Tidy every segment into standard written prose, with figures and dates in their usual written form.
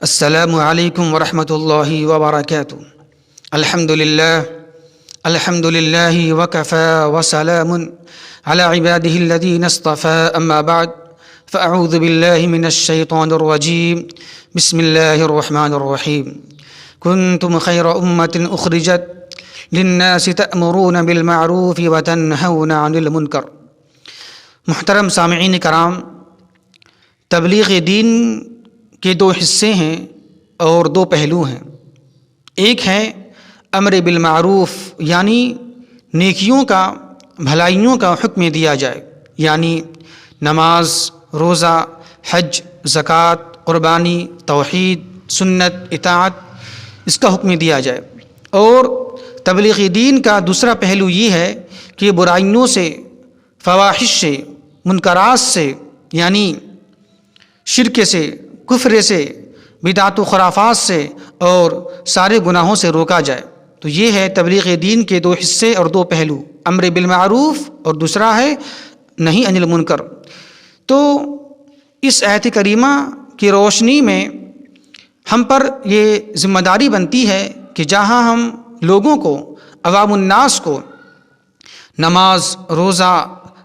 السلام علیکم ورحمۃ اللہ وبرکاتہ۔ الحمد للہ وکفی وسلام علی عبادہ الذین اصطفى اما بعد فاعوذ باللہ من الشیطان الرجیم بسم اللہ الرحمن الرحیم۔ کنتم خیر امۃ اخرجت للناس تأمرون بالمعروف وتنہون عن المنکر۔ محترم سامعین کرام، تبلیغ دین کے دو حصے ہیں اور دو پہلو ہیں۔ ایک ہے امر بالمعروف، یعنی نیکیوں کا، بھلائیوں کا حکم دیا جائے، یعنی نماز، روزہ، حج، زکوٰۃ، قربانی، توحید، سنت، اطاعت، اس کا حکم دیا جائے۔ اور تبلیغ دین کا دوسرا پہلو یہ ہے کہ برائیوں سے، فواحش سے، منکرات سے، یعنی شرک سے، کفر سے، بدعت و خرافات سے اور سارے گناہوں سے روکا جائے۔ تو یہ ہے تبلیغ دین کے دو حصے اور دو پہلو، امر بالمعروف اور دوسرا ہے نہی عن المنکر۔ تو اس آیت کریمہ کی روشنی میں ہم پر یہ ذمہ داری بنتی ہے کہ جہاں ہم لوگوں کو، عوام الناس کو نماز، روزہ،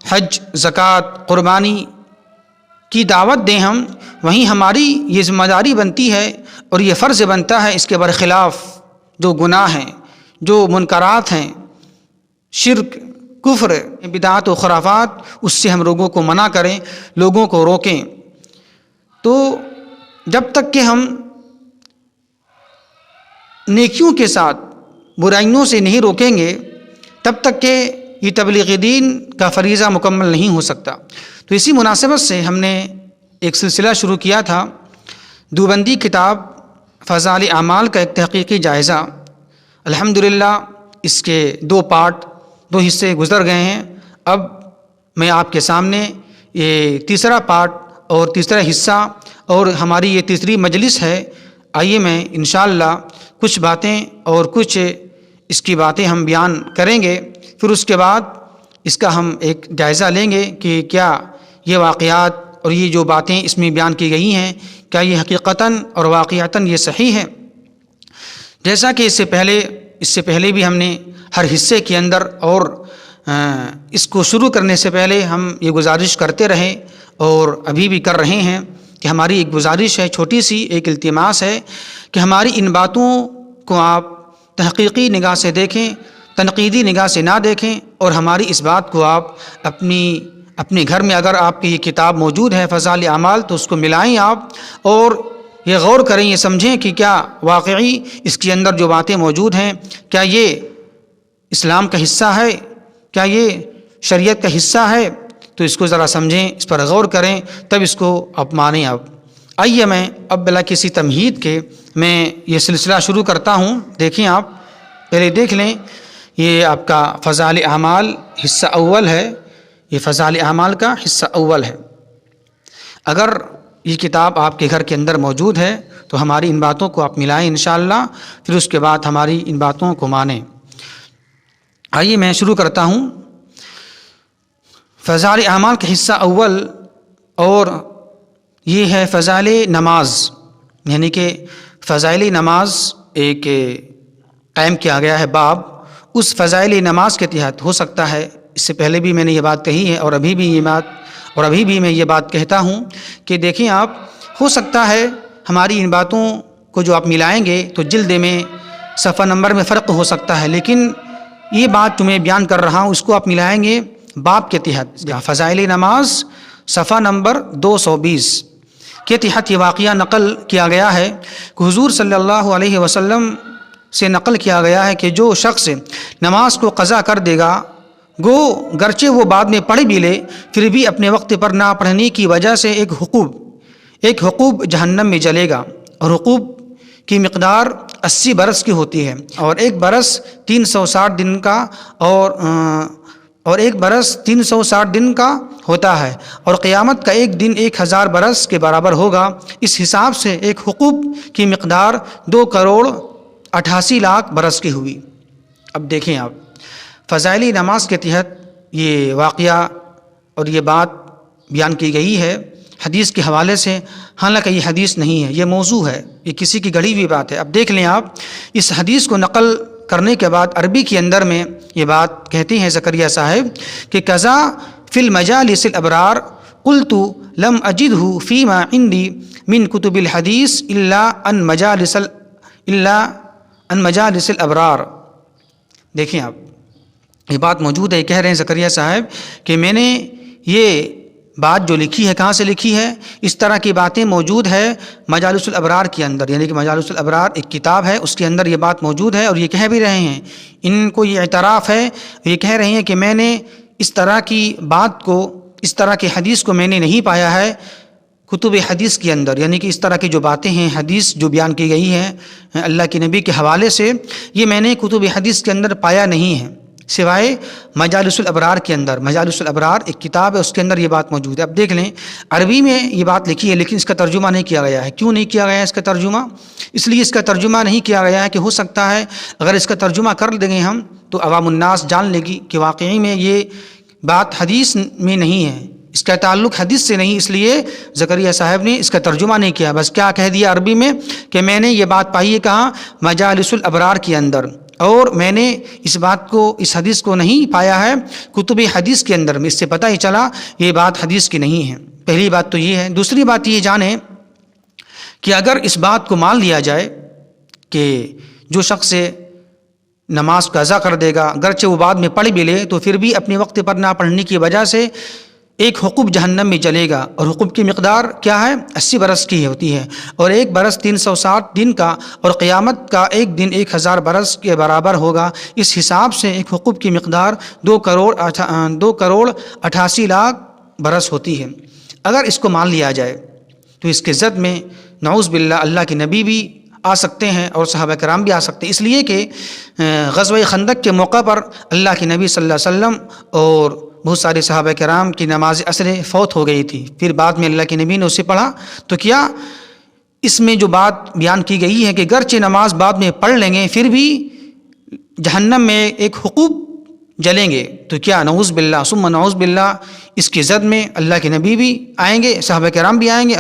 حج، زکوٰۃ، قربانی کی دعوت دیں ہم، وہیں ہماری یہ ذمہ داری بنتی ہے اور یہ فرض بنتا ہے اس کے برخلاف جو گناہ ہیں، جو منکرات ہیں، شرک، کفر، بدعت و خرافات، اس سے ہم لوگوں کو منع کریں، لوگوں کو روکیں۔ تو جب تک کہ ہم نیکیوں کے ساتھ برائیوں سے نہیں روکیں گے، تب تک کہ یہ تبلیغ دین کا فریضہ مکمل نہیں ہو سکتا۔ تو اسی مناسبت سے ہم نے ایک سلسلہ شروع کیا تھا، دیوبندی کتاب فضائل اعمال کا ایک تحقیقی جائزہ۔ الحمدللہ اس کے دو پارٹ، دو حصے گزر گئے ہیں۔ اب میں آپ کے سامنے یہ تیسرا پارٹ اور تیسرا حصہ اور ہماری یہ تیسری مجلس ہے۔ آئیے میں انشاءاللہ کچھ باتیں اور کچھ اس کی باتیں ہم بیان کریں گے، پھر اس کے بعد اس کا ہم ایک جائزہ لیں گے کہ کیا یہ واقعات اور یہ جو باتیں اس میں بیان کی گئی ہیں، کیا یہ حقیقتاً اور واقعتاً یہ صحیح ہے۔ جیسا کہ اس سے پہلے بھی ہم نے ہر حصے کے اندر اور اس کو شروع کرنے سے پہلے ہم یہ گزارش کرتے رہے اور ابھی بھی کر رہے ہیں کہ ہماری ایک گزارش ہے، چھوٹی سی ایک التماس ہے کہ ہماری ان باتوں کو آپ تحقیقی نگاہ سے دیکھیں، تنقیدی نگاہ سے نہ دیکھیں، اور ہماری اس بات کو آپ اپنے گھر میں اگر آپ کی یہ کتاب موجود ہے فضائل اعمال تو اس کو ملائیں آپ، اور یہ غور کریں، یہ سمجھیں کہ کیا واقعی اس کے اندر جو باتیں موجود ہیں کیا یہ اسلام کا حصہ ہے، کیا یہ شریعت کا حصہ ہے۔ تو اس کو ذرا سمجھیں، اس پر غور کریں، تب اس کو آپ مانیں۔ اب آئیے میں اب بلا کسی تمہید کے میں یہ سلسلہ شروع کرتا ہوں۔ دیکھیں، آپ پہلے دیکھ لیں، یہ آپ کا فضائل اعمال حصہ اول ہے، یہ فضائل اعمال کا حصہ اول ہے۔ اگر یہ کتاب آپ کے گھر کے اندر موجود ہے تو ہماری ان باتوں کو آپ ملائیں انشاءاللہ، پھر اس کے بعد ہماری ان باتوں کو مانیں۔ آئیے میں شروع کرتا ہوں۔ فضائل اعمال کا حصہ اول، اور یہ ہے فضائل نماز، یعنی کہ فضائل نماز ایک قائم کیا گیا ہے باب۔ اس فضائل نماز کے تحت ہو سکتا ہے، اس سے پہلے بھی میں نے یہ بات کہی ہے اور ابھی بھی میں یہ بات کہتا ہوں کہ دیکھیں آپ، ہو سکتا ہے ہماری ان باتوں کو جو آپ ملائیں گے تو جلد میں صفحہ نمبر میں فرق ہو سکتا ہے، لیکن یہ بات جو میں بیان کر رہا ہوں اس کو آپ ملائیں گے باب کے تحت۔ فضائل نماز صفحہ نمبر 220 کے تحت یہ واقعہ نقل کیا گیا ہے کہ حضور صلی اللہ علیہ وسلم سے نقل کیا گیا ہے کہ جو شخص نماز کو قضا کر دے گا، گو گرچہ وہ بعد میں پڑھ بھی لے، پھر بھی اپنے وقت پر نہ پڑھنے کی وجہ سے ایک حقوب جہنم میں جلے گا، اور حقوب کی مقدار 80 برس کی ہوتی ہے، اور ایک برس 360 دن کا اور ایک برس 360 دن کا ہوتا ہے، اور قیامت کا ایک دن 1000 برس کے برابر ہوگا۔ اس حساب سے ایک حقوب کی مقدار 2,88,00,000 برس کی ہوئی۔ اب دیکھیں آپ، فضائل نماز کے تحت یہ واقعہ اور یہ بات بیان کی گئی ہے۔ حدیث کے حوالے سے، حالانکہ یہ حدیث نہیں ہے، یہ موضوع ہے، یہ کسی کی گڑھی ہوئی بات ہے۔ اب دیکھ لیں آپ، اس حدیث کو نقل کرنے کے بعد عربی کے اندر میں یہ بات کہتے ہیں زکریا صاحب کہ قضا فی المجالس الابرار قلت لم اجدہ فیما عندی من کتب الحدیث الا ان مجالس الابرار۔ دیکھیں آپ، یہ بات موجود ہے، کہہ رہے ہیں زکریا صاحب کہ میں نے یہ بات جو لکھی ہے، کہاں سے لکھی ہے؟ اس طرح کی باتیں موجود ہے مجالس الابرار کے اندر، یعنی کہ مجالس الابرار ایک کتاب ہے، اس کے اندر یہ بات موجود ہے، اور یہ کہہ بھی رہے ہیں، ان کو یہ اعتراف ہے، یہ کہہ رہے ہیں کہ میں نے اس طرح کی بات کو، اس طرح کی حدیث کو میں نے نہیں پایا ہے کتب حدیث کے اندر، یعنی کہ اس طرح کی جو باتیں ہیں، حدیث جو بیان کی گئی ہے اللہ کے نبی کے حوالے سے، یہ میں نے کتب حدیث کے اندر پایا نہیں ہے سوائے مجالس الابرار کے اندر۔ مجالس الابرار ایک کتاب ہے، اس کے اندر یہ بات موجود ہے۔ اب دیکھ لیں، عربی میں یہ بات لکھی ہے لیکن اس کا ترجمہ نہیں کیا گیا ہے۔ کیوں نہیں کیا گیا ہے اس کا ترجمہ؟ اس لیے اس کا ترجمہ نہیں کیا گیا ہے کہ ہو سکتا ہے اگر اس کا ترجمہ کر دیں گے ہم تو عوام الناس جان لے گی کہ واقعی میں یہ بات حدیث میں نہیں ہے، اس کا تعلق حدیث سے نہیں، اس لیے زکریا صاحب نے اس کا ترجمہ نہیں کیا، بس کیا کہہ دیا عربی میں کہ میں نے یہ بات پائی ہے کہاں؟ مجالس الابرار کے اندر، اور میں نے اس بات کو، اس حدیث کو نہیں پایا ہے کتب حدیث کے اندر میں۔ اس سے پتہ ہی چلا یہ بات حدیث کی نہیں ہے۔ پہلی بات تو یہ ہے۔ دوسری بات یہ جانیں کہ اگر اس بات کو مان لیا جائے کہ جو شخص نماز قضا کر دے گا، گرچہ وہ بعد میں پڑھ بھی لے، تو پھر بھی اپنے وقت پر نہ پڑھنے کی وجہ سے ایک حقوق جہنم میں جلے گا، اور حقوق کی مقدار کیا ہے؟ 80 برس کی ہوتی ہے، اور ایک برس 360 دن کا، اور قیامت کا ایک دن 1000 برس کے برابر ہوگا۔ اس حساب سے ایک حقوق کی مقدار 2 کروڑ 88 لاکھ برس ہوتی ہے۔ اگر اس کو مان لیا جائے تو اس کے زد میں نعوذ باللہ اللہ کے نبی بھی آ سکتے ہیں اور صحابہ کرام بھی آ سکتے ہیں، اس لیے کہ غزوہ خندق کے موقع پر اللہ کے نبی صلی اللہ علیہ وسلم اور بہت سارے صحابہ کرام کی نماز عصر فوت ہو گئی تھی، پھر بعد میں اللہ کے نبی نے اسے پڑھا، تو کیا اس میں جو بات بیان کی گئی ہے کہ گرچہ نماز بعد میں پڑھ لیں گے پھر بھی جہنم میں ایک حقوق جلیں گے، تو کیا نعوذ باللہ ثم نعوذ باللہ اس کی زد میں اللہ کے نبی بھی آئیں گے، صحابہ کرام بھی آئیں گے؟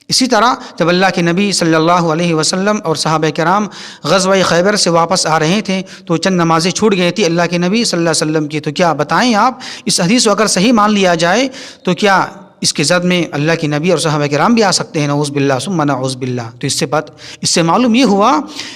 اسی طرح جب اللہ کے نبی صلی اللہ علیہ وسلم اور صحابہ کرام غزوہ خیبر سے واپس آ رہے تھے تو چند نمازیں چھوٹ گئی تھی اللہ کے نبی صلی اللہ علیہ وسلم کی، تو کیا بتائیں آپ اس حدیث کو اگر صحیح مان لیا جائے تو کیا اس کے زد میں اللہ کے نبی اور صحابہ کرام بھی آ سکتے ہیں؟ نعوذ باللہ ثم نعوذ باللہ۔ تو اس سے معلوم یہ ہوا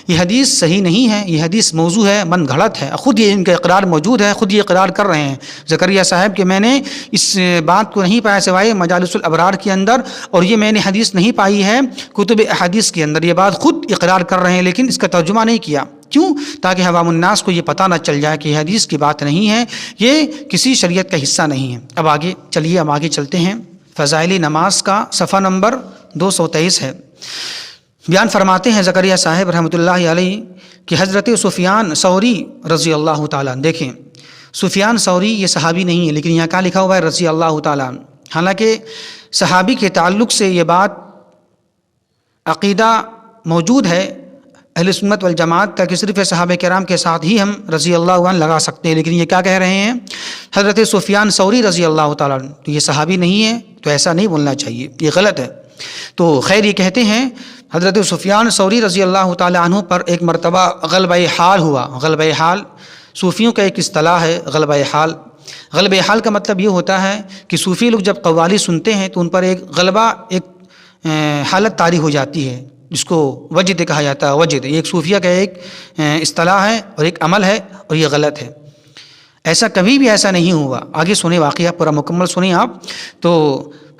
یہ حدیث صحیح نہیں ہے، یہ حدیث موضوع ہے، من گھڑت ہے، خود یہ ان کا اقرار موجود ہے، خود یہ اقرار کر رہے ہیں زکریا صاحب کہ میں نے اس بات کو نہیں پایا سوائے مجالس الابرار کے اندر، اور یہ میں نے حدیث نہیں پائی ہے کتب احادیث کے اندر، یہ بات خود اقرار کر رہے ہیں لیکن اس کا ترجمہ نہیں کیا۔ کیوں؟ تاکہ عوام الناس کو یہ پتہ نہ چل جائے کہ یہ حدیث کی بات نہیں ہے، یہ کسی شریعت کا حصہ نہیں ہے۔ اب آگے چلیے، اب آگے چلتے ہیں۔ فضائل نماز کا صفحہ نمبر 223 ہے۔ بیان فرماتے ہیں زکریا صاحب رحمۃ اللہ علیہ کہ حضرت سفیان ثوری رضی اللہ تعالیٰ، دیکھیں سفیان ثوری یہ صحابی نہیں ہے لیکن یہاں کیا لکھا ہوا ہے؟ رضی اللہ تعالیٰ۔ حالانکہ صحابی کے تعلق سے یہ بات عقیدہ موجود ہے اہل سنت والجماعت کا کہ صرف صحابہ کرام کے ساتھ ہی ہم رضی اللہ عنہ لگا سکتے ہیں، لیکن یہ کیا کہہ رہے ہیں؟ حضرت سفیان ثوری رضی اللہ تعالیٰ، تو یہ صحابی نہیں ہے، تو ایسا نہیں بولنا چاہیے، یہ غلط ہے۔ تو خیر یہ کہتے ہیں حضرت سفیان ثوری رضی اللہ تعالیٰ عنہ پر ایک مرتبہ غلبہ حال ہوا۔ غلبہ حال صوفیوں کا ایک اصطلاح ہے، غلبہ حال۔ غلبہ حال کا مطلب یہ ہوتا ہے کہ صوفی لوگ جب قوالی سنتے ہیں تو ان پر ایک غلبہ، ایک حالت طاری ہو جاتی ہے جس کو وجد کہا جاتا ہے۔ وجد یہ ایک صوفیہ کا ایک اصطلاح ہے اور ایک عمل ہے، اور یہ غلط ہے، ایسا کبھی بھی ایسا نہیں ہوا۔ آگے سنیں، واقعہ پورا مکمل سنیں آپ۔ تو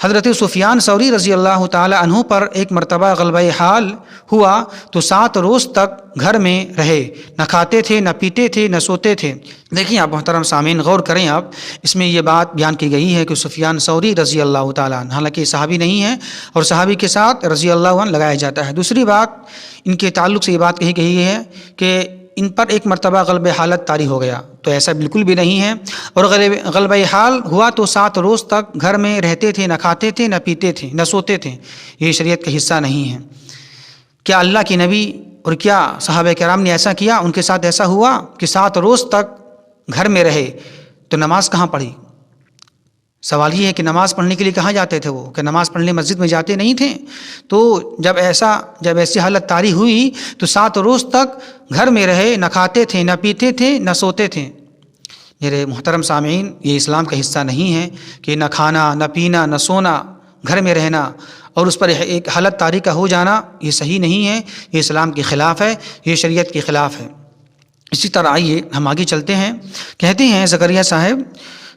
حضرت سفیان ثوری رضی اللہ تعالی عنہ پر ایک مرتبہ غلبہ حال ہوا تو 7 روز تک گھر میں رہے، نہ کھاتے تھے، نہ پیتے تھے، نہ سوتے تھے۔ دیکھیں آپ محترم سامعین، غور کریں آپ، اس میں یہ بات بیان کی گئی ہے کہ سفیان ثوری رضی اللہ تعالیٰ عنہ، حالانکہ صحابی نہیں ہے اور صحابی کے ساتھ رضی اللہ عنہ لگایا جاتا ہے۔ دوسری بات ان کے تعلق سے یہ بات کہی گئی ہے کہ ان پر ایک مرتبہ غلبہ حالت طاری ہو گیا، تو ایسا بالکل بھی نہیں ہے۔ اور غلبہ حال ہوا تو 7 روز تک گھر میں رہتے تھے، نہ کھاتے تھے، نہ پیتے تھے، نہ سوتے تھے، یہ شریعت کا حصہ نہیں ہے۔ کیا اللہ کے نبی اور کیا صحابہ کرام نے ایسا کیا؟ ان کے ساتھ ایسا ہوا کہ 7 روز تک گھر میں رہے، تو نماز کہاں پڑھی؟ سوال یہ ہے کہ نماز پڑھنے کے لیے کہاں جاتے تھے وہ؟ کہ نماز پڑھنے مسجد میں جاتے نہیں تھے؟ تو جب ایسی حالت طاری ہوئی تو 7 روز تک گھر میں رہے، نہ کھاتے تھے، نہ پیتے تھے، نہ سوتے تھے۔ میرے محترم سامعین، یہ اسلام کا حصہ نہیں ہے کہ نہ کھانا، نہ پینا، نہ سونا، گھر میں رہنا اور اس پر ایک حالت طاری کا ہو جانا، یہ صحیح نہیں ہے، یہ اسلام کے خلاف ہے، یہ شریعت کے خلاف ہے۔ اسی طرح آئیے ہم آگے چلتے ہیں۔ کہتے ہیں زکریا صاحب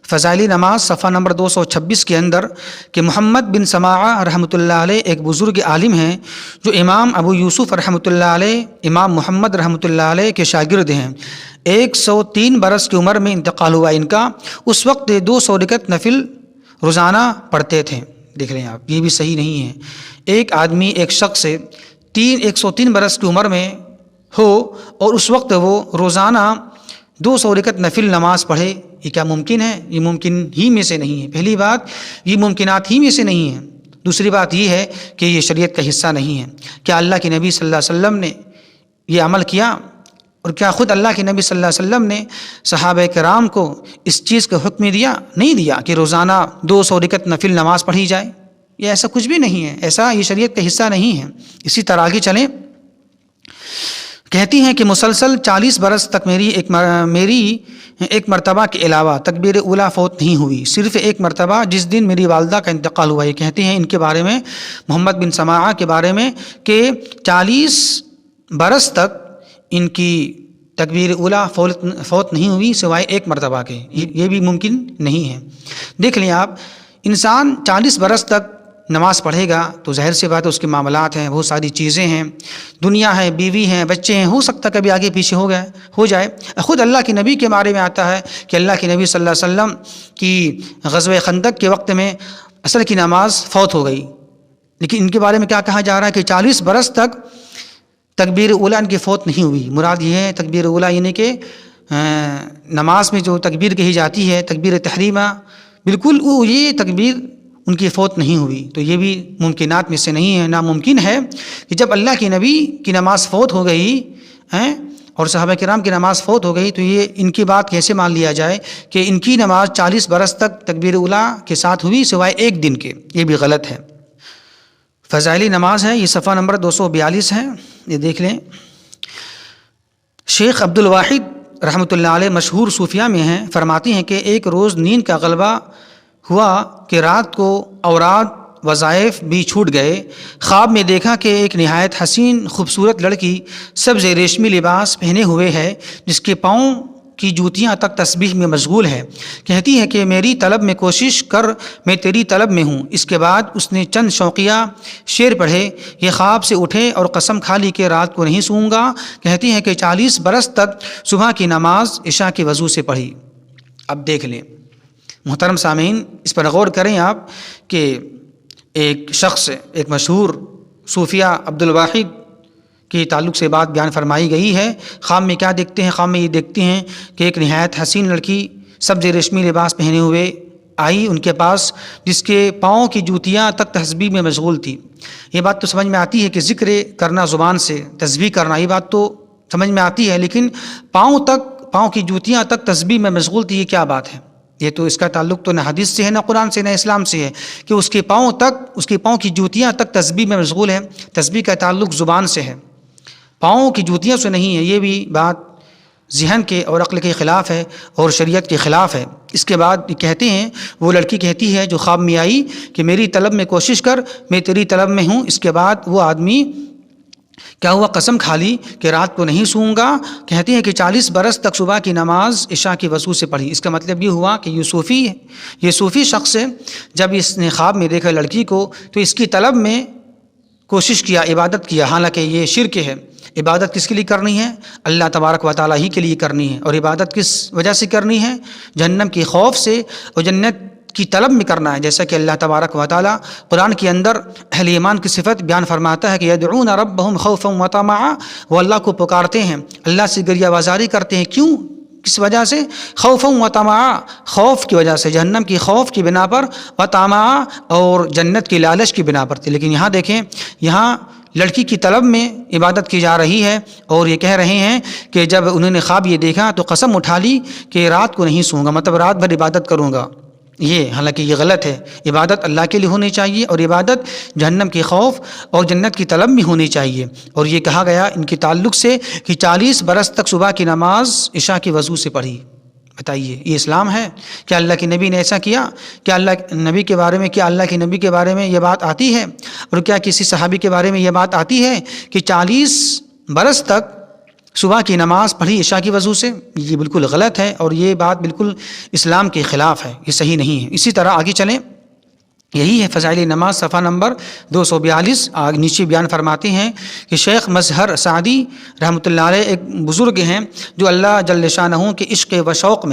فضائل نماز صفحہ نمبر 226 کے اندر کہ محمد بن سماعہ رحمۃ اللہ علیہ ایک بزرگ عالم ہیں جو امام ابو یوسف رحمۃ اللہ علیہ، امام محمد رحمۃ اللہ علیہ کے شاگرد ہیں۔ 103 برس کی عمر میں انتقال ہوا ان کا۔ اس وقت 200 رکعت نفل روزانہ پڑھتے تھے۔ دیکھ لیں آپ، یہ بھی صحیح نہیں ہے۔ ایک آدمی، ایک شخص 103 برس کی عمر میں ہو اور اس وقت وہ روزانہ 200 رکعت نفل نماز پڑھے، یہ کیا ممکن ہے؟ یہ ممکن ہی میں سے نہیں ہے۔ پہلی بات، یہ ممکنات ہی میں سے نہیں ہے۔ دوسری بات یہ ہے کہ یہ شریعت کا حصہ نہیں ہے۔ کیا اللہ کے نبی صلی اللہ علیہ وسلم نے یہ عمل کیا؟ اور کیا خود اللہ کے نبی صلی اللہ علیہ وسلم نے صحابہ کرام کو اس چیز کا حکم دیا؟ نہیں دیا کہ روزانہ 200 رکعت نفل نماز پڑھی جائے۔ یہ ایسا کچھ بھی نہیں ہے، ایسا یہ شریعت کا حصہ نہیں ہے۔ اسی طرح آگے چلیں۔ کہتی ہیں کہ مسلسل 40 برس تک میری ایک مرتبہ کے علاوہ تکبیر اولیٰ فوت نہیں ہوئی، صرف ایک مرتبہ جس دن میری والدہ کا انتقال ہوا۔ یہ کہتے ہیں ان کے بارے میں، محمد بن سماعہ کے بارے میں، کہ 40 برس تک ان کی تکبیر اولیٰ فوت نہیں ہوئی سوائے ایک مرتبہ کے۔ یہ بھی ممکن نہیں ہے۔ دیکھ لیں آپ، انسان 40 برس تک نماز پڑھے گا تو ظاہر سی بات ہے اس کے معاملات ہیں، بہت ساری چیزیں ہیں، دنیا ہے، بیوی ہیں، بچے ہیں، ہو سکتا کبھی آگے پیچھے ہو جائے۔ خود اللہ کے نبی کے بارے میں آتا ہے کہ اللہ کے نبی صلی اللہ علیہ وسلم کی غزوہ خندق کے وقت میں عصر کی نماز فوت ہو گئی، لیکن ان کے بارے میں کیا کہا جا رہا ہے کہ 40 برس تک تکبیر اولیٰ ان کی فوت نہیں ہوئی۔ مراد یہ ہے تکبیر اولیٰ یعنی کہ نماز میں جو تکبیر کہی جاتی ہے، تکبیر تحریمہ، بالکل یہ تکبیر ان کی فوت نہیں ہوئی۔ تو یہ بھی ممکنات میں سے نہیں ہے۔ ناممکن ہے کہ جب اللہ کے نبی کی نماز فوت ہو گئی اور صحابہ کرام کی نماز فوت ہو گئی تو یہ ان کی بات کیسے مان لیا جائے کہ ان کی نماز 40 برس تک تکبیر اولیٰ کے ساتھ ہوئی سوائے ایک دن کے؟ یہ بھی غلط ہے۔ فضائل نماز ہے، یہ صفحہ نمبر 242 ہے، یہ دیکھ لیں۔ شیخ عبد الواحد رحمۃ اللہ علیہ مشہور صوفیہ میں ہیں، فرماتے ہیں کہ ایک روز نیند کا غلبہ ہوا کہ رات کو اوراد وظائف بھی چھوٹ گئے۔ خواب میں دیکھا کہ ایک نہایت حسین خوبصورت لڑکی سبز ریشمی لباس پہنے ہوئے ہے، جس کے پاؤں کی جوتیاں تک تسبیح میں مشغول ہے۔ کہتی ہے کہ میری طلب میں کوشش کر، میں تیری طلب میں ہوں۔ اس کے بعد اس نے چند شوقیہ شعر پڑھے۔ یہ خواب سے اٹھے اور قسم کھا لی کہ رات کو نہیں سوؤں گا۔ کہتی ہے کہ 40 برس تک صبح کی نماز عشاء کے وضو سے پڑھی۔ اب دیکھ لیں محترم سامعین، اس پر غور کریں آپ کہ ایک شخص، ایک مشہور صوفیہ عبد الواحد کے تعلق سے بات بیان فرمائی گئی ہے۔ خواب میں کیا دیکھتے ہیں؟ خواب میں یہ دیکھتے ہیں کہ ایک نہایت حسین لڑکی سبز ریشمی لباس پہنے ہوئے آئی ان کے پاس، جس کے پاؤں کی جوتیاں تک تسبیح میں مشغول تھی۔ یہ بات تو سمجھ میں آتی ہے کہ ذکر کرنا زبان سے، تسبیح کرنا، یہ بات تو سمجھ میں آتی ہے، لیکن پاؤں کی جوتیاں تک تسبیح میں مشغول تھی، یہ کیا بات ہے؟ یہ تو اس کا تعلق تو نہ حدیث سے ہے، نہ قرآن سے، نہ اسلام سے ہے کہ اس کے پاؤں کی جوتیاں تک تسبیح میں مشغول ہے۔ تسبیح کا تعلق زبان سے ہے، پاؤں کی جوتیاں سے نہیں ہے۔ یہ بھی بات ذہن کے اور عقل کے خلاف ہے اور شریعت کے خلاف ہے۔ اس کے بعد کہتے ہیں، وہ لڑکی کہتی ہے جو خواب میں آئی کہ میری طلب میں کوشش کر، میں تیری طلب میں ہوں۔ اس کے بعد وہ آدمی کیا ہوا؟ قسم کھا لی کہ رات کو نہیں سوؤں گا۔ کہتے ہیں کہ 40 برس تک صبح کی نماز عشاء کے وضو سے پڑھی۔ اس کا مطلب یہ ہوا کہ یہ صوفی شخص ہے، جب اس نے خواب میں دیکھا لڑکی کو تو اس کی طلب میں کوشش کیا، عبادت کیا، حالانکہ یہ شرک ہے۔ عبادت کس کے لیے کرنی ہے؟ اللہ تبارک و تعالیٰ ہی کے لیے کرنی ہے۔ اور عبادت کس وجہ سے کرنی ہے؟ جہنم کے خوف سے اور جنت کی طلب میں کرنا ہے، جیسا کہ اللہ تبارک و تعالیٰ قرآن کے اندر اہل ایمان کی صفت بیان فرماتا ہے کہ یدعون ربهم خوفا وطمعا، وہ اللہ کو پکارتے ہیں، اللہ سے گریہ بازاری کرتے ہیں۔ کیوں؟ کس وجہ سے؟ خوفا وطمعا، خوف کی وجہ سے، جہنم کی خوف کی بنا پر، وطمعا اور جنت کی لالچ کی بنا پر تھی۔ لیکن یہاں دیکھیں، یہاں لڑکی کی طلب میں عبادت کی جا رہی ہے، اور یہ کہہ رہے ہیں کہ جب انہوں نے خواب یہ دیکھا تو قسم اٹھا لی کہ رات کو نہیں سوؤں گا، مطلب رات بھر عبادت کروں گا۔ یہ حالانکہ یہ غلط ہے. عبادت اللہ کے لیے ہونی چاہیے اور عبادت جہنم کے خوف اور جنت کی طلب بھی ہونی چاہیے. اور یہ کہا گیا ان کے تعلق سے کہ 40 برس تک صبح کی نماز عشاء کی وضو سے پڑھی. بتائیے یہ اسلام ہے؟ کیا اللہ کے نبی نے ایسا کیا؟ کیا اللہ نبی کے بارے میں یہ بات آتی ہے؟ اور کیا کسی صحابی کے بارے میں یہ بات آتی ہے کہ 40 برس تک صبح کی نماز پڑھی عشاء کی وضو سے؟ یہ بالکل غلط ہے اور یہ بات بالکل اسلام کے خلاف ہے، یہ صحیح نہیں ہے. اسی طرح آگے چلیں، یہی ہے فضائل نماز صفحہ نمبر 242. نیچے بیان فرماتے ہیں کہ شیخ مظہر سعدی رحمۃ اللہ علیہ ایک بزرگ ہیں جو اللہ جل شانہ کے عشق و شوق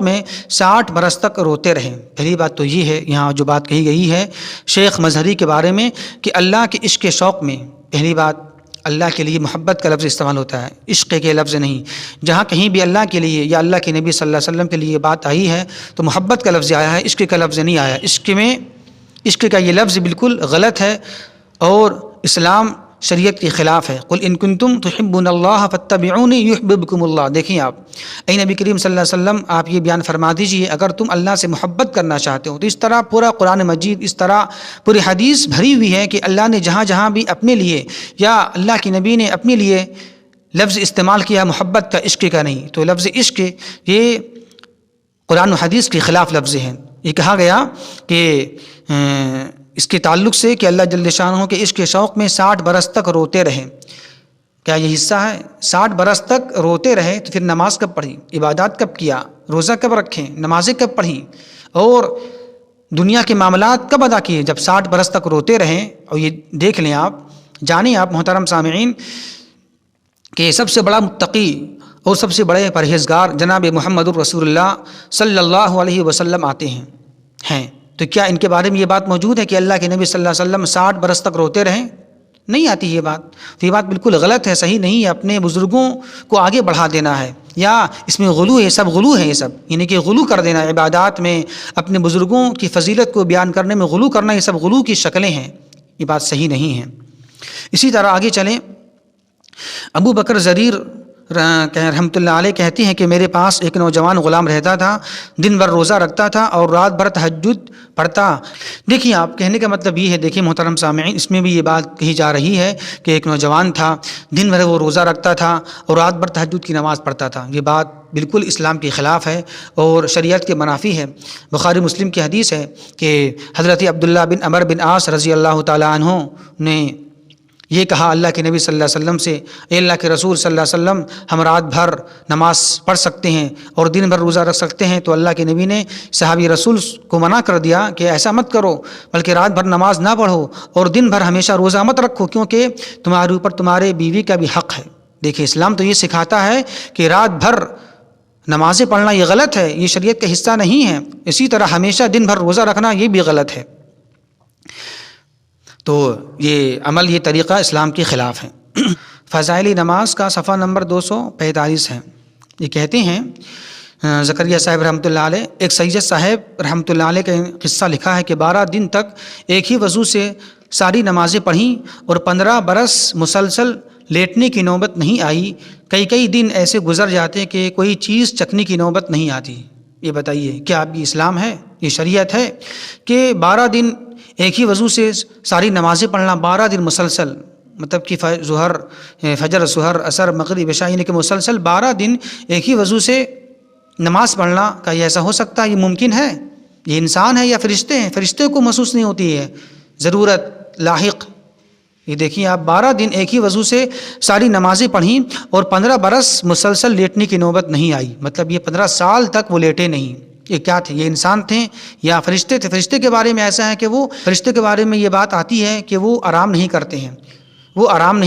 میں 60 برس تک روتے رہے. پہلی بات تو یہ ہے یہاں جو بات کہی گئی ہے شیخ مظہری کے بارے میں کہ اللہ کے عشق شوق میں، پہلی بات اللہ کے لیے محبت کا لفظ استعمال ہوتا ہے، عشق کے لفظ نہیں. جہاں کہیں بھی اللہ کے لیے یا اللہ کے نبی صلی اللہ علیہ وسلم کے لیے یہ بات آئی ہے تو محبت کا لفظ آیا ہے، عشق کا لفظ نہیں آیا. عشق کا یہ لفظ بالکل غلط ہے اور اسلام شریعت کے خلاف ہے. قل ان کنتم تحبون اللہ فاتبعونی یحببکم اللہ. دیکھیں آپ اے نبی کریم صلی اللہ علیہ وسلم آپ یہ بیان فرما دیجئے اگر تم اللہ سے محبت کرنا چاہتے ہو تو اس طرح پورا قرآن مجید، اس طرح پوری حدیث بھری ہوئی ہے کہ اللہ نے جہاں جہاں بھی اپنے لیے یا اللہ کے نبی نے اپنے لیے لفظ استعمال کیا محبت کا، عشق کا نہیں، تو لفظ عشق یہ قرآن و حدیث کے خلاف لفظ ہیں. یہ کہا گیا کہ اس کے تعلق سے کہ اللہ جل شانہ کے عشق شوق میں 60 برس تک روتے رہے. کیا یہ حصہ ہے؟ 60 برس تک روتے رہے تو پھر نماز کب پڑھی؟ عبادات کب کیا؟ روزہ کب رکھیں؟ نمازیں کب پڑھیں؟ اور دنیا کے معاملات کب ادا کیے؟ جب 60 برس تک روتے رہیں. اور یہ دیکھ لیں آپ، جانیں آپ محترم سامعین کہ سب سے بڑا متقی اور سب سے بڑے پرہیزگار جناب محمد الرسول اللہ صلی اللہ علیہ وسلم آتے ہیں. تو کیا ان کے بارے میں یہ بات موجود ہے کہ اللہ کے نبی صلی اللہ علیہ وسلم 60 برس تک روتے رہیں؟ نہیں آتی یہ بات. تو یہ بات بالکل غلط ہے، صحیح نہیں ہے. اپنے بزرگوں کو آگے بڑھا دینا ہے یا اس میں غلو ہے، سب غلو ہے، یہ سب یعنی کہ غلو کر دینا عبادات میں، اپنے بزرگوں کی فضیلت کو بیان کرنے میں غلو کرنا، یہ سب غلو کی شکلیں ہیں. یہ بات صحیح نہیں ہے. اسی طرح آگے چلیں، ابو بکر زریر رحمۃ اللہ علیہ کہتے ہیں کہ میرے پاس ایک نوجوان غلام رہتا تھا، دن بھر روزہ رکھتا تھا اور رات بھر تہجد پڑھتا. دیکھیے آپ، کہنے کا مطلب یہ ہے، دیکھیے محترم سامعین، اس میں بھی یہ بات کہی جا رہی ہے کہ ایک نوجوان تھا، دن بھر وہ روزہ رکھتا تھا اور رات بھر تہجد کی نماز پڑھتا تھا. یہ بات بالکل اسلام کے خلاف ہے اور شریعت کے منافی ہے. بخاری مسلم کی حدیث ہے کہ حضرت عبداللہ بن عمر بن عاص رضی اللہ تعالیٰ عنہ نے یہ کہا اللہ کے نبی صلی اللہ علیہ وسلم سے، اے اللہ کے رسول صلی اللہ علیہ وسلم، ہم رات بھر نماز پڑھ سکتے ہیں اور دن بھر روزہ رکھ سکتے ہیں؟ تو اللہ کے نبی نے صحابی رسول کو منع کر دیا کہ ایسا مت کرو، بلکہ رات بھر نماز نہ پڑھو اور دن بھر ہمیشہ روزہ مت رکھو، کیونکہ تمہارے اوپر تمہارے بیوی کا بھی حق ہے. دیکھیں اسلام تو یہ سکھاتا ہے کہ رات بھر نمازیں پڑھنا یہ غلط ہے، یہ شریعت کا حصہ نہیں ہے. اسی طرح ہمیشہ دن بھر روزہ رکھنا یہ بھی غلط ہے. تو یہ عمل، یہ طریقہ اسلام کے خلاف ہے. فضائل نماز کا صفحہ نمبر 245 ہے. یہ کہتے ہیں زکریا صاحب رحمۃ اللہ علیہ، ایک سید صاحب رحمۃ اللہ علیہ کا قصہ لکھا ہے کہ 12 دن تک ایک ہی وضو سے ساری نمازیں پڑھیں اور 15 برس مسلسل لیٹنے کی نوبت نہیں آئی. کئی دن ایسے گزر جاتے کہ کوئی چیز چکھنے کی نوبت نہیں آتی. یہ بتائیے کیا اب یہ اسلام ہے؟ یہ شریعت ہے کہ 12 دن ایک ہی وضو سے ساری نمازیں پڑھنا، 12 دن مسلسل، مطلب کہ فجر، ظہر، عصر، مغرب، عشاء، یعنی کہ مسلسل 12 دن ایک ہی وضو سے نماز پڑھنا؟ کا یہ ایسا ہو سکتا ہے؟ یہ ممکن ہے؟ یہ انسان ہے یا فرشتے ہیں؟ فرشتے کو محسوس نہیں ہوتی ہے ضرورت لاحق. یہ دیکھیے آپ، 12 دن ایک ہی وضو سے ساری نمازیں پڑھیں اور 15 برس مسلسل لیٹنے کی نوبت نہیں آئی. مطلب یہ 15 سال تک وہ لیٹے نہیں. یہ کیا تھے؟ یہ انسان تھے یا فرشتے تھے؟ فرشتے کے بارے میں ایسا ہے کہ فرشتے کے بارے میں یہ بات آتی ہے کہ وہ آرام نہیں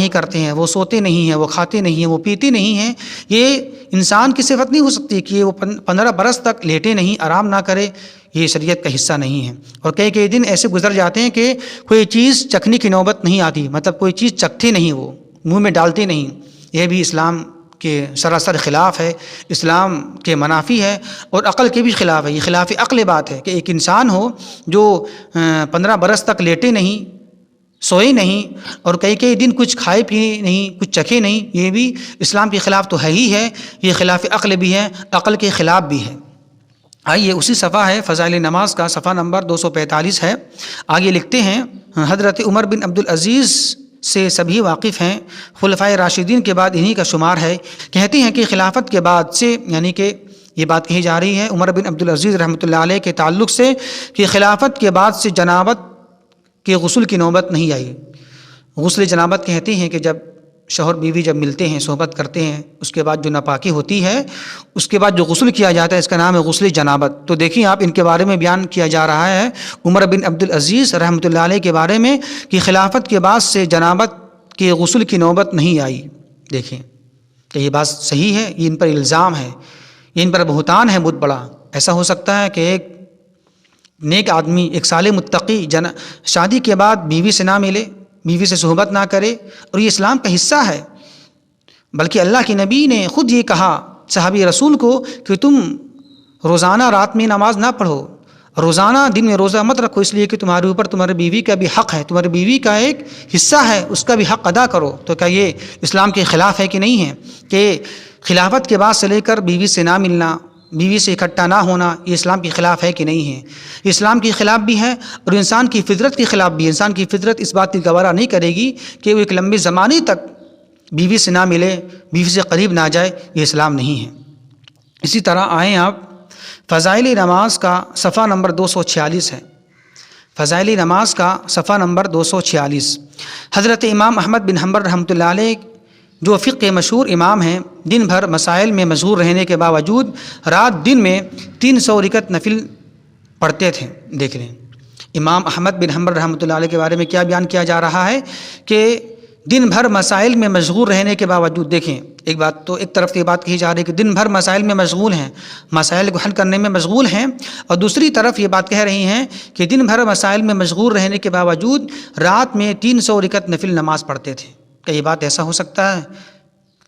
کرتے ہیں، وہ سوتے نہیں ہیں، وہ کھاتے نہیں ہیں، وہ پیتے نہیں ہیں. یہ انسان کی صفت نہیں ہو سکتی کہ وہ 15 برس تک لیٹے نہیں، آرام نہ کرے. یہ شریعت کا حصہ نہیں ہے. اور کئی دن ایسے گزر جاتے ہیں کہ کوئی چیز چکھنے کی نوبت نہیں آتی، مطلب کوئی چیز چکھتے نہیں، وہ منہ میں ڈالتے نہیں. یہ بھی اسلام کے سراسر خلاف ہے، اسلام کے منافی ہے اور عقل کے بھی خلاف ہے. یہ خلاف عقل بات ہے کہ ایک انسان ہو جو 15 برس تک لیٹے نہیں، سوئے نہیں اور کئی دن کچھ کھائے پیے نہیں، کچھ چکھے نہیں. یہ بھی اسلام کے خلاف تو ہے ہی ہے، یہ خلاف عقل بھی ہے، عقل کے خلاف بھی ہے. آئیے اسی صفحہ ہے فضائل نماز کا، صفحہ نمبر 245 ہے. آگے لکھتے ہیں حضرت عمر بن عبدالعزیز سے سبھی واقف ہیں، خلفائے راشدین کے بعد انہی کا شمار ہے. کہتے ہیں کہ خلافت کے بعد سے، یعنی کہ یہ بات کہی جا رہی ہے عمر بن عبدالعزیز رحمۃ اللہ علیہ کے تعلق سے، کہ خلافت کے بعد سے جنابت کے غسل کی نوبت نہیں آئی. غسل جنابت کہتے ہیں کہ جب شوہر بیوی جب ملتے ہیں، صحبت کرتے ہیں، اس کے بعد جو ناپاکی ہوتی ہے، اس کے بعد جو غسل کیا جاتا ہے، اس کا نام ہے غسل جنابت. تو دیکھیں آپ، ان کے بارے میں بیان کیا جا رہا ہے عمر بن عبدالعزیز رحمۃ اللہ علیہ کے بارے میں کہ خلافت کے بعد سے جنابت کے غسل کی نوبت نہیں آئی. دیکھیں کہ یہ بات صحیح ہے، یہ ان پر الزام ہے، یہ ان پر بہتان ہے بہت بڑا. ایسا ہو سکتا ہے کہ ایک نیک آدمی، ایک صالح متقی شادی کے بعد بیوی سے نہ ملے، بیوی سے صحبت نہ کرے، اور یہ اسلام کا حصہ ہے. بلکہ اللہ کے نبی نے خود یہ کہا صحابی رسول کو کہ تم روزانہ رات میں نماز نہ پڑھو، روزانہ دن میں روزہ مت رکھو، اس لیے کہ تمہارے اوپر تمہاری بیوی کا بھی حق ہے، تمہاری بیوی کا ایک حصہ ہے، اس کا بھی حق ادا کرو. تو کیا یہ اسلام کے خلاف ہے کہ نہیں ہے کہ خلافت کے بعد سے لے کر بیوی سے نہ ملنا، بیوی سے اکٹھا نہ ہونا، یہ اسلام کے خلاف ہے کہ نہیں ہے؟ یہ اسلام کے خلاف بھی ہے اور انسان کی فطرت کے خلاف بھی ہے. انسان کی فطرت اس بات کی گوارا نہیں کرے گی کہ وہ ایک لمبے زمانے تک بیوی سے نہ ملے، بیوی سے قریب نہ جائے. یہ اسلام نہیں ہے. اسی طرح آئیں آپ، فضائل نماز کا صفحہ نمبر 246 ہے. فضائل نماز کا صفحہ نمبر 246. حضرت امام احمد بن حنبل رحمۃ اللہ علیہ جو فقہ کے مشہور امام ہیں، دن بھر مسائل میں مشغول رہنے کے باوجود رات دن میں 300 رکعت نفل پڑھتے تھے. دیکھ لیں امام احمد بن حنبل رحمۃ اللہ علیہ کے بارے میں کیا بیان کیا جا رہا ہے کہ دن بھر مسائل میں مشغول رہنے کے باوجود، دیکھیں ایک بات تو ایک طرف یہ بات کہی جا رہی ہے کہ دن بھر مسائل میں مشغول ہیں، مسائل کو حل کرنے میں مشغول ہیں، اور دوسری طرف یہ بات کہہ رہی ہیں کہ دن بھر مسائل میں مشغول رہنے کے باوجود رات میں 300 رکعت نفل نماز پڑھتے تھے. کیا یہ بات ایسا ہو سکتا ہے؟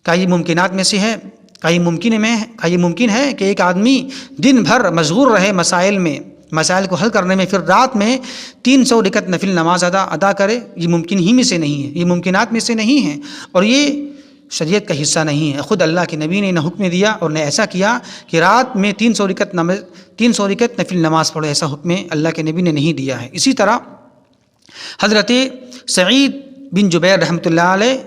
کیا یہ ممکنات میں سے ہے؟ کیا یہ ممکن ہے کہ ایک آدمی دن بھر مشغول رہے مسائل میں، مسائل کو حل کرنے میں، پھر رات میں 300 رکعت نفل نماز ادا کرے؟ یہ ممکن ہی میں سے نہیں ہے، یہ ممکنات میں سے نہیں ہے، اور یہ شریعت کا حصہ نہیں ہے. خود اللہ کے نبی نے نہ حکم دیا اور نہ ایسا کیا کہ رات میں 300 رکعت نفل نماز پڑھو. ایسا حکم اللہ کے نبی نے نہیں دیا ہے. اسی طرح حضرت سعید بن جبیر رحمۃ اللہ علیہ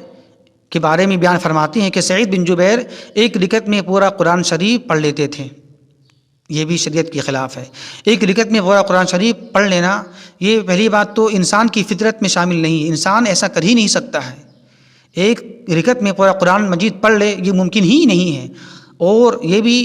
کے بارے میں بیان فرماتے ہیں کہ سعید بن جبیر ایک رکعت میں پورا قرآن شریف پڑھ لیتے تھے. یہ بھی شریعت کے خلاف ہے. ایک رکعت میں پورا قرآن شریف پڑھ لینا، یہ پہلی بات تو انسان کی فطرت میں شامل نہیں ہے. انسان ایسا کر ہی نہیں سکتا ہے. ایک رکعت میں پورا قرآن مجید پڑھ لے، یہ ممکن ہی نہیں ہے، اور یہ بھی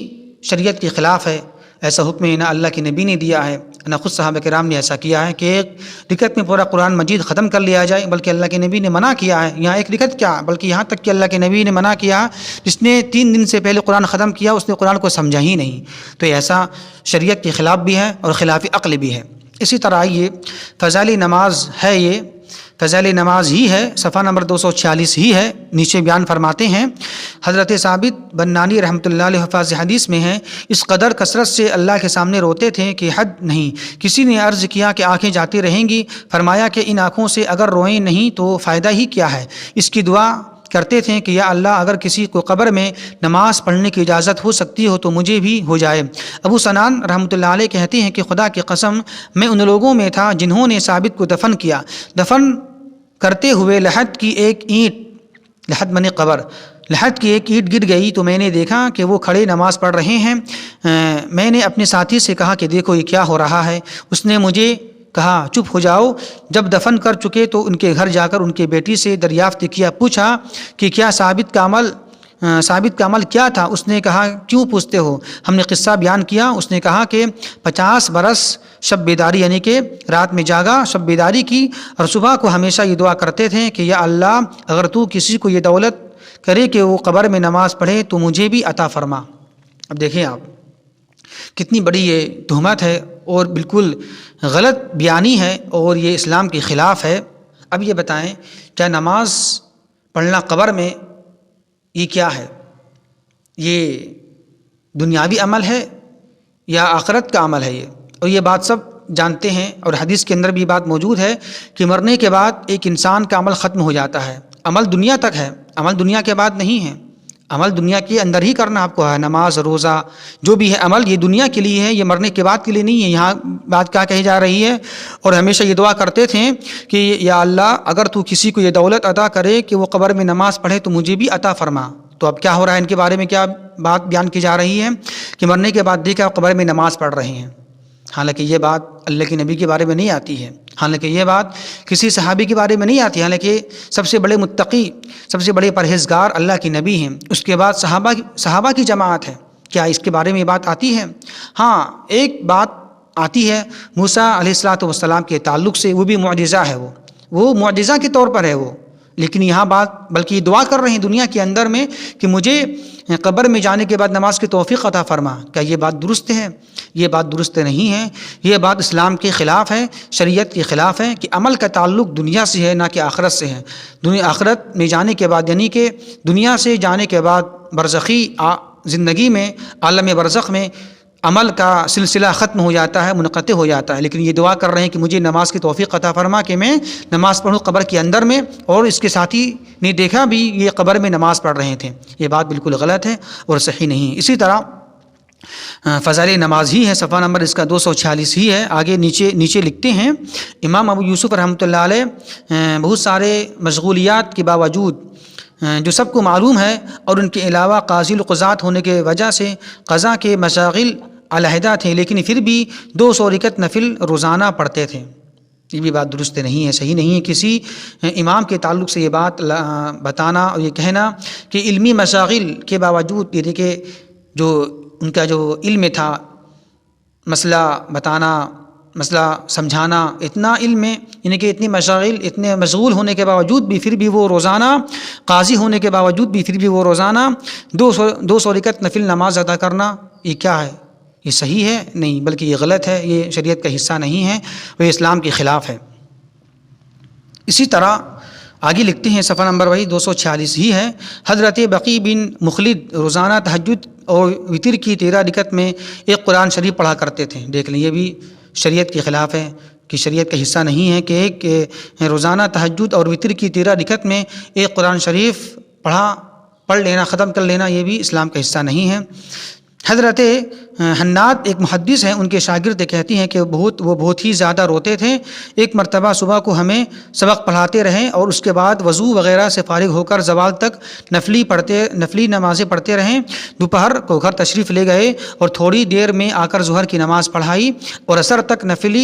شریعت کے خلاف ہے. ایسا حکم نہ اللہ کے نبی نے دیا ہے، نہ خود صحابہ کرام نے ایسا کیا ہے کہ ایک رکعت میں پورا قرآن مجید ختم کر لیا جائے، بلکہ اللہ کے نبی نے منع کیا ہے. یہاں ایک رکعت کیا، بلکہ یہاں تک کہ اللہ کے نبی نے منع کیا، جس نے 3 دن سے پہلے قرآن ختم کیا اس نے قرآن کو سمجھا ہی نہیں. تو ایسا شریعت کے خلاف بھی ہے اور خلاف عقل بھی ہے. اسی طرح یہ فضائل نماز ہے، یہ فضائل نماز ہی ہے، صفحہ نمبر 246 ہی ہے. نیچے بیان فرماتے ہیں حضرت ثابت بنانی رحمۃ اللہ علیہ حفاظ حدیث میں ہے، اس قدر کثرت سے اللہ کے سامنے روتے تھے کہ حد نہیں. کسی نے عرض کیا کہ آنکھیں جاتی رہیں گی؟ فرمایا کہ ان آنکھوں سے اگر روئیں نہیں تو فائدہ ہی کیا ہے. اس کی دعا کرتے تھے کہ یا اللہ اگر کسی کو قبر میں نماز پڑھنے کی اجازت ہو سکتی ہو تو مجھے بھی ہو جائے. ابو سنان رحمۃ اللہ علیہ کہتے ہیں کہ خدا کی قسم میں ان لوگوں میں تھا جنہوں نے ثابت کو دفن کیا. دفن کرتے ہوئے لحد کی ایک اینٹ، لحد منی قبر، لحد کی ایک اینٹ گر گئی تو میں نے دیکھا کہ وہ کھڑے نماز پڑھ رہے ہیں. میں نے اپنے ساتھی سے کہا کہ دیکھو یہ کیا ہو رہا ہے. اس نے مجھے کہا چپ ہو جاؤ. جب دفن کر چکے تو ان کے گھر جا کر ان کے بیٹی سے دریافت کیا، پوچھا کہ کیا ثابت کا عمل کیا تھا؟ اس نے کہا کیوں پوچھتے ہو؟ ہم نے قصہ بیان کیا. اس نے کہا کہ 50 برس شب بیداری، یعنی کہ رات میں جاگا، شب بیداری کی، اور صبح کو ہمیشہ یہ دعا کرتے تھے کہ یا اللہ اگر تو کسی کو یہ دولت کرے کہ وہ قبر میں نماز پڑھے تو مجھے بھی عطا فرما. اب دیکھیں آپ کتنی بڑی یہ تہمت ہے اور بالکل غلط بیانی ہے اور یہ اسلام کے خلاف ہے. اب یہ بتائیں کیا نماز پڑھنا قبر میں یہ کیا ہے؟ یہ دنیاوی عمل ہے یا آخرت کا عمل ہے یہ؟ اور یہ بات سب جانتے ہیں اور حدیث کے اندر بھی بات موجود ہے کہ مرنے کے بعد ایک انسان کا عمل ختم ہو جاتا ہے. عمل دنیا تک ہے، عمل دنیا کے بعد نہیں ہے. عمل دنیا کے اندر ہی کرنا آپ کو ہے. نماز روزہ جو بھی ہے عمل یہ دنیا کے لیے ہے, یہ مرنے کے بعد کے لیے نہیں ہے. یہاں بات کیا کہی جا رہی ہے, اور ہمیشہ یہ دعا کرتے تھے کہ یا اللہ اگر تو کسی کو یہ دولت عطا کرے کہ وہ قبر میں نماز پڑھے تو مجھے بھی عطا فرما. تو اب کیا ہو رہا ہے, ان کے بارے میں کیا بات بیان کی جا رہی ہے کہ مرنے کے بعد دیکھا قبر میں نماز پڑھ رہے ہیں. حالانکہ یہ بات اللہ کے نبی کے بارے میں نہیں آتی ہے, حالانکہ یہ بات کسی صحابی کے بارے میں نہیں آتی, حالانکہ سب سے بڑے متقی سب سے بڑے پرہیزگار اللہ کے نبی ہیں. اس کے بعد صحابہ کی جماعت ہے. کیا اس کے بارے میں یہ بات آتی ہے؟ ہاں ایک بات آتی ہے موسیٰ علیہ الصلوۃ والسلام کے تعلق سے, وہ بھی معجزہ ہے, وہ معجزہ کے طور پر ہے وہ. لیکن یہاں بات بلکہ یہ دعا کر رہے ہیں دنیا کے اندر میں کہ مجھے قبر میں جانے کے بعد نماز کی توفیق عطا فرما. کیا یہ بات درست ہے؟ یہ بات درست نہیں ہے. یہ بات اسلام کے خلاف ہے, شریعت کے خلاف ہے کہ عمل کا تعلق دنیا سے ہے نہ کہ آخرت سے ہے. آخرت میں جانے کے بعد یعنی کہ دنیا سے جانے کے بعد برزخی زندگی میں عالم برزخ میں عمل کا سلسلہ ختم ہو جاتا ہے, منقطع ہو جاتا ہے. لیکن یہ دعا کر رہے ہیں کہ مجھے نماز کی توفیق عطا فرما کہ میں نماز پڑھوں قبر کے اندر میں. اور اس کے ساتھی نے دیکھا بھی یہ قبر میں نماز پڑھ رہے تھے. یہ بات بالکل غلط ہے اور صحیح نہیں. اسی طرح فضائل نماز ہی ہے, صفحہ نمبر اس کا 246 ہی ہے. آگے نیچے لکھتے ہیں امام ابو یوسف رحمۃ اللہ علیہ بہت سارے مشغولیات کے باوجود جو سب کو معلوم ہے, اور ان کے علاوہ قاضی القضات ہونے کے وجہ سے قضا کے مشاغل علیحدہ تھے, لیکن پھر بھی 200 رکعت نفل روزانہ پڑھتے تھے. یہ بھی بات درست نہیں ہے, صحیح نہیں ہے. کسی امام کے تعلق سے یہ بات بتانا اور یہ کہنا کہ علمی مشاغل کے باوجود یعنی کہ جو ان کا جو علم تھا, مسئلہ بتانا, مسئلہ سمجھانا, اتنا علم ہے یعنی کہ اتنی مشاغل, اتنے مشغول ہونے کے باوجود بھی پھر بھی وہ روزانہ قاضی ہونے کے باوجود بھی پھر بھی وہ روزانہ 200 رکعت نفل نماز ادا کرنا, یہ کیا ہے؟ یہ صحیح ہے نہیں, بلکہ یہ غلط ہے, یہ شریعت کا حصہ نہیں ہے, وہ اسلام کے خلاف ہے. اسی طرح آگے لکھتے ہیں صفحہ نمبر وہی 246 ہی ہے. حضرت بقی بن مخلد روزانہ تہجد اور وتر کی 13 رکعت میں ایک قرآن شریف پڑھا کرتے تھے. دیکھ لیں یہ بھی شریعت کے خلاف ہے کہ شریعت کا حصہ نہیں ہے کہ ایک روزانہ تہجد اور وتر کی 13 رکعت میں ایک قرآن شریف پڑھ لینا, ختم کر لینا, یہ بھی اسلام کا حصہ نہیں ہے. حضرت حناد ایک محدث ہیں, ان کے شاگرد کہتی ہیں کہ وہ بہت ہی زیادہ روتے تھے. ایک مرتبہ صبح کو ہمیں سبق پڑھاتے رہیں اور اس کے بعد وضو وغیرہ سے فارغ ہو کر زوال تک نفلی نمازیں پڑھتے رہیں. دوپہر کو گھر تشریف لے گئے اور تھوڑی دیر میں آ کر ظہر کی نماز پڑھائی اور عصر تک نفل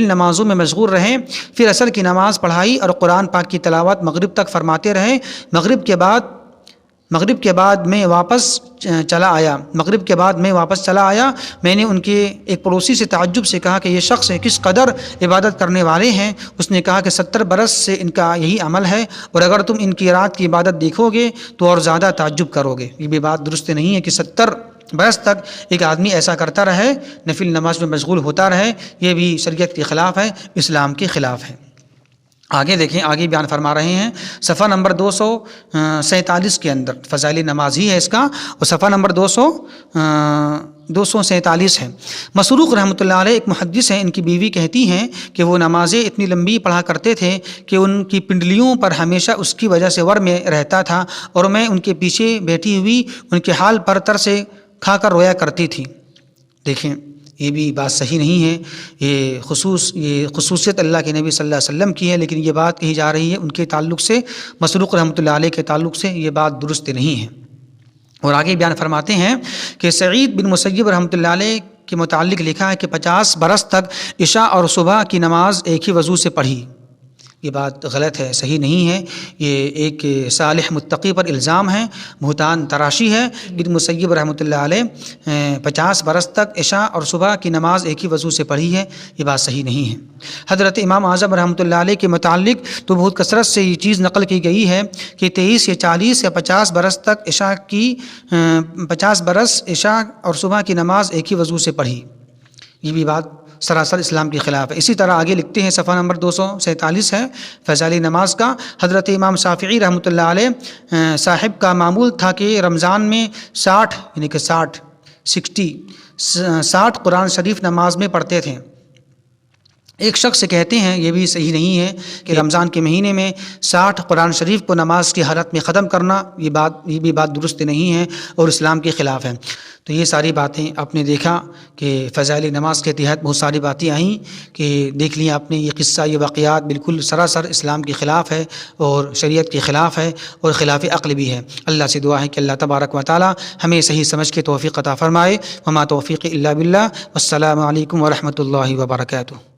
نمازوں میں مشغول رہیں. پھر عصر کی نماز پڑھائی اور قرآن پاک کی تلاوت مغرب تک فرماتے رہے. مغرب کے بعد میں واپس چلا آیا. میں نے ان کے ایک پڑوسی سے تعجب سے کہا کہ یہ شخص کس قدر عبادت کرنے والے ہیں. اس نے کہا کہ 70 برس سے ان کا یہی عمل ہے, اور اگر تم ان کی رات کی عبادت دیکھو گے تو اور زیادہ تعجب کرو گے. یہ بھی بات درست نہیں ہے کہ 70 برس تک ایک آدمی ایسا کرتا رہے, نفل نماز میں مشغول ہوتا رہے. یہ بھی شریعت کے خلاف ہے, اسلام کے خلاف ہے. آگے دیکھیں, آگے بیان فرما رہے ہیں صفحہ نمبر 247 کے اندر فضائل نماز ہی ہے اس کا, اور صفحہ نمبر 247 ہے. مسروق رحمۃ اللہ علیہ ایک محدث ہیں, ان کی بیوی کہتی ہیں کہ وہ نمازیں اتنی لمبی پڑھا کرتے تھے کہ ان کی پنڈلیوں پر ہمیشہ اس کی وجہ سے ور میں رہتا تھا, اور میں ان کے پیچھے بیٹھی ہوئی ان کے حال پر ترسے کھا کر رویا کرتی تھی. دیکھیں یہ بھی بات صحیح نہیں ہے. یہ خصوصیت اللہ کے نبی صلی اللہ علیہ وسلم کی ہے, لیکن یہ بات کہی جا رہی ہے ان کے تعلق سے, مسروق رحمۃ اللہ علیہ کے تعلق سے. یہ بات درست نہیں ہے. اور آگے بیان فرماتے ہیں کہ سعید بن مسیب رحمۃ اللہ علیہ کے متعلق لکھا ہے کہ 50 برس تک عشاء اور صبح کی نماز ایک ہی وضو سے پڑھی. یہ بات غلط ہے, صحیح نہیں ہے. یہ ایک صالح متقی پر الزام ہے, بہتان تراشی ہے. بن مسیب رحمۃ اللہ علیہ 50 برس تک عشاء اور صبح کی نماز ایک ہی وضو سے پڑھی ہے. یہ بات صحیح نہیں ہے. حضرت امام اعظم رحمۃ اللہ علیہ کے متعلق تو بہت کثرت سے یہ چیز نقل کی گئی ہے کہ 23 یا 40 یا 50 برس تک 50 برس عشاء اور صبح کی نماز ایک ہی وضو سے پڑھی. یہ بھی بات سراسر اسلام کے خلاف ہے. اسی طرح آگے لکھتے ہیں صفحہ نمبر 247 ہے فضائل نماز کا. حضرت امام شافعی رحمۃ اللہ علیہ صاحب کا معمول تھا کہ رمضان میں 60 قرآن شریف نماز میں پڑھتے تھے. ایک شخص کہتے ہیں یہ بھی صحیح نہیں ہے کہ رمضان کے مہینے میں 60 قرآن شریف کو نماز کی حالت میں ختم کرنا، یہ بھی بات درست نہیں ہے اور اسلام کے خلاف ہے۔ تو یہ ساری باتیں آپ نے دیکھا کہ فضائل نماز کے تحت بہت ساری باتیں آئیں کہ دیکھ لیں آپ نے، یہ قصہ، یہ واقعات بالکل سراسر اسلام کے خلاف ہے اور شریعت کے خلاف ہے اور خلاف عقل بھی ہے۔ اللہ سے دعا ہے کہ اللہ تبارک و تعالی ہمیں صحیح سمجھ کے توفیق عطا فرمائے۔ وما توفیق الا باللہ، والسلام علیکم ورحمۃ اللہ وبرکاتہ۔